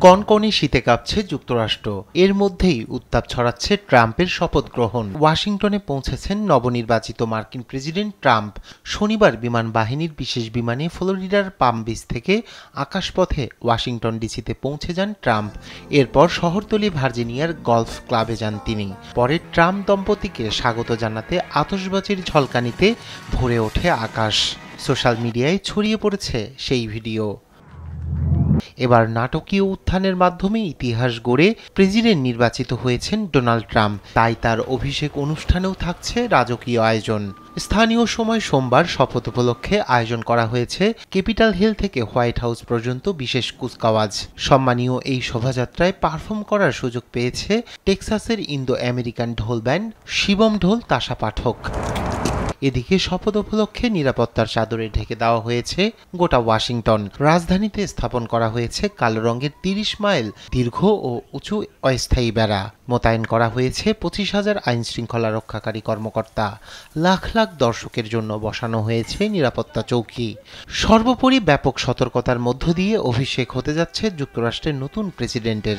কনকনে শীতে কাঁপছে যুক্তরাষ্ট্র। এর মধ্যেই উত্তাপ ছড়াচ্ছে ট্রাম্পের শপথ গ্রহণ। ওয়াশিংটনে পৌঁছেছেন নবনির্বাচিত মার্কিন প্রেসিডেন্ট ট্রাম্প। শনিবার বিমান বাহিনীর বিশেষ বিমানে ফ্লোরিডার পাম বিচ থেকে আকাশপথে ওয়াশিংটন ডিসিতে পৌঁছে যান ট্রাম্প। এরপর শহরতলি ভার্জিনিয়ার গলফ ক্লাবে যান তিনি। পরে ট্রাম্প দম্পতিকে স্বাগত জানাতে আতশবাজির ঝলকানিতে ভরে ওঠে আকাশ। সোশ্যাল মিডিয়ায় ছড়িয়ে পড়েছে সেই ভিডিও। এবার নাটকীয় উত্থানের মাধ্যমে ইতিহাস গড়ে প্রেসিডেন্ট নির্বাচিত হয়েছেন ডোনাল্ড ট্রাম্প। তাই তার অভিষেক অনুষ্ঠানেও থাকছে রাজকীয় আয়োজন। স্থানীয় সময় সোমবার শপথ উপলক্ষে আয়োজন করা হয়েছে ক্যাপিটাল হিল থেকে হোয়াইট হাউস পর্যন্ত বিশেষ কুচকাওয়াজ। সম্মানীয় এই শোভাযাত্রায় পারফর্ম করার সুযোগ পেয়েছে টেক্সাসের ইন্দো আমেরিকান ঢোল ব্যান্ড শিবম ঢোল তাসা পাঠক। এদিকে শপথ উপলক্ষে নিরাপত্তার চাদরে ঢেকে দেওয়া হয়েছে গোটা ওয়াশিংটন। রাজধানীতে স্থাপন করা হয়েছে কালো রঙের ৩০ মাইল দীর্ঘ ও উঁচু অস্থায়ী বেড়া। মোতায়েন করা হয়েছে ২৫,০০০ আইন শৃঙ্খলা রক্ষাকারী কর্মকর্তা। লাখ লাখ দর্শকের জন্য বসানো হয়েছে নিরাপত্তা চৌকি। সর্বোপরি ব্যাপক সতর্কতার মধ্য দিয়ে অভিষেক হতে যাচ্ছে যুক্তরাষ্ট্রের নতুন প্রেসিডেন্টের।